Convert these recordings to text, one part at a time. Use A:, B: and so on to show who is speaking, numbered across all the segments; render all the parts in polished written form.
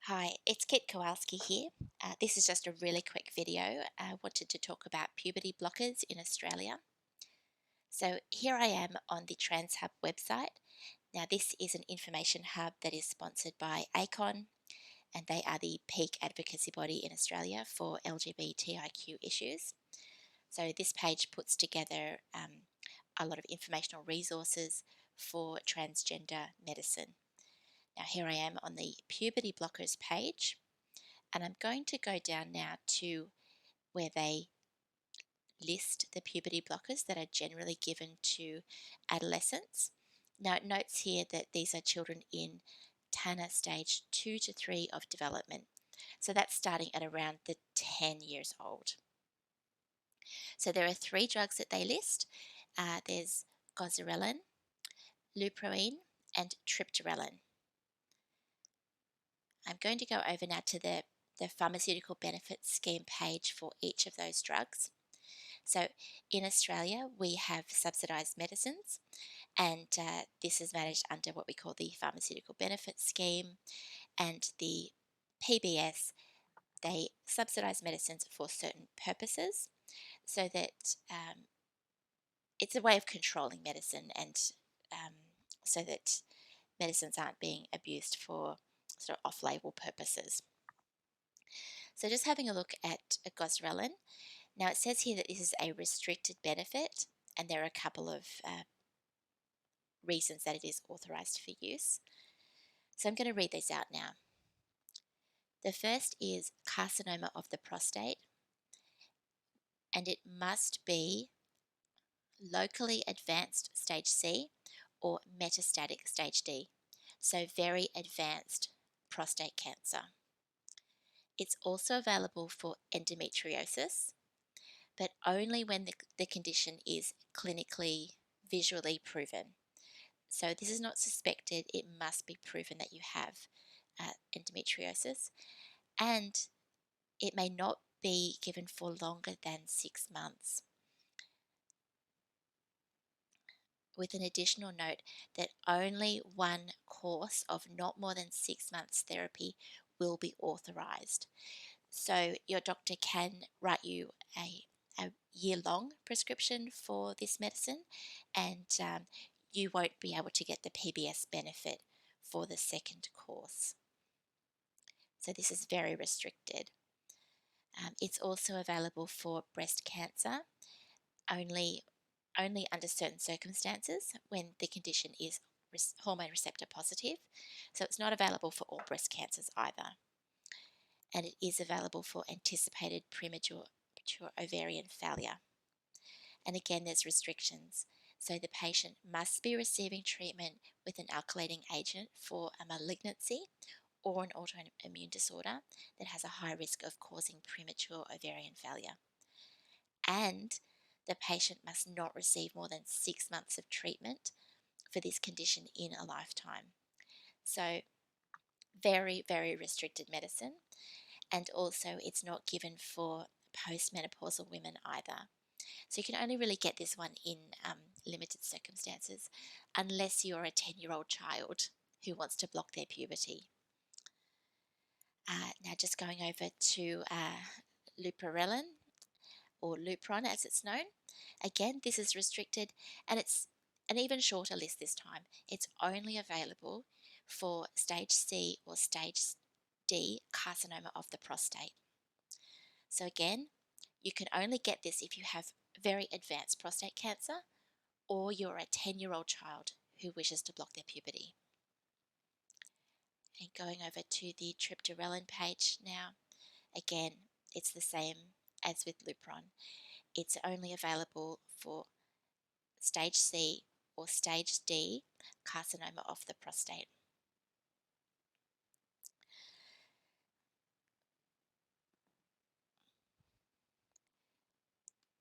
A: Hi, it's Kit Kowalski here. This is just a really quick video. I wanted to talk about puberty blockers in Australia. So here I am on the TransHub website. Now this is an information hub that is sponsored by ACON, and they are the peak advocacy body in Australia for LGBTIQ issues. So this page puts together a lot of informational resources for transgender medicine. Now here I am on the puberty blockers page. And I'm going to go down now to where they list the puberty blockers that are generally given to adolescents. Now it notes here that these are children in Tanner stage 2 to 3 of development. So that's starting at around the 10 years old. So there are 3 drugs that they list. There's Goserelin, Luprin, and Triptorelin. I'm going to go over now to the pharmaceutical benefits scheme page for each of those drugs. So in Australia, we have subsidised medicines, and this is managed under what we call the Pharmaceutical Benefits Scheme, and the PBS, they subsidise medicines for certain purposes, so that it's a way of controlling medicine, and so that medicines aren't being abused for sort of off-label purposes. So just having a look at Goserelin. Now it says here that this is a restricted benefit, and there are a couple of reasons that it is authorised for use. So I'm going to read these out now. The first is carcinoma of the prostate, and it must be locally advanced stage C or metastatic stage D, so very advanced prostate cancer. It's also available for endometriosis, but only when the condition is clinically, visually proven. So this is not suspected, it must be proven that you have endometriosis, and it may not be given for longer than 6 months. With an additional note that only one course of not more than 6 months therapy will be authorised. So your doctor can write you a year-long prescription for this medicine, and you won't be able to get the PBS benefit for the second course. So this is very restricted. It's also available for breast cancer, only under certain circumstances when the condition is hormone receptor positive. So it's not available for all breast cancers either. And it is available for anticipated premature ovarian failure. And again, there's restrictions. So the patient must be receiving treatment with an alkylating agent for a malignancy or an autoimmune disorder that has a high risk of causing premature ovarian failure. And the patient must not receive more than 6 months of treatment for this condition in a lifetime. So very, very restricted medicine. And also it's not given for postmenopausal women either. So you can only really get this one in limited circumstances unless you're a 10-year-old child who wants to block their puberty. Now just going over to Leuprorelin, or Luprin as it's known. Again, this is restricted, and it's an even shorter list this time. It's only available for stage C or stage D carcinoma of the prostate. So again, you can only get this if you have very advanced prostate cancer or you're a 10-year-old child who wishes to block their puberty. And going over to the Triptorelin page now, again, it's the same as with Lupron. It's only available for stage C or stage D carcinoma of the prostate.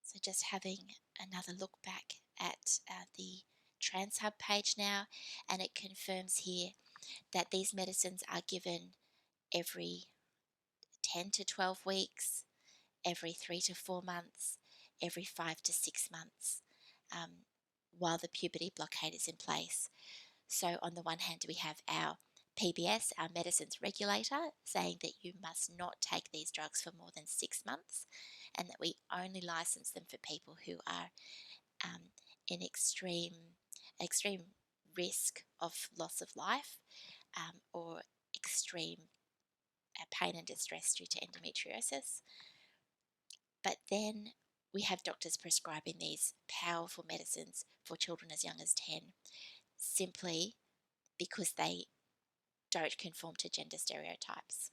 A: So just having another look back at the TransHub page now, and it confirms here that these medicines are given every 10 to 12 weeks, every 3 to 4 months, every 5 to 6 months, while the puberty blockade is in place. So on the one hand, we have our PBS, our medicines regulator, saying that you must not take these drugs for more than 6 months and that we only license them for people who are in extreme risk of loss of life or extreme pain and distress due to endometriosis. But then we have doctors prescribing these powerful medicines for children as young as 10 simply because they don't conform to gender stereotypes.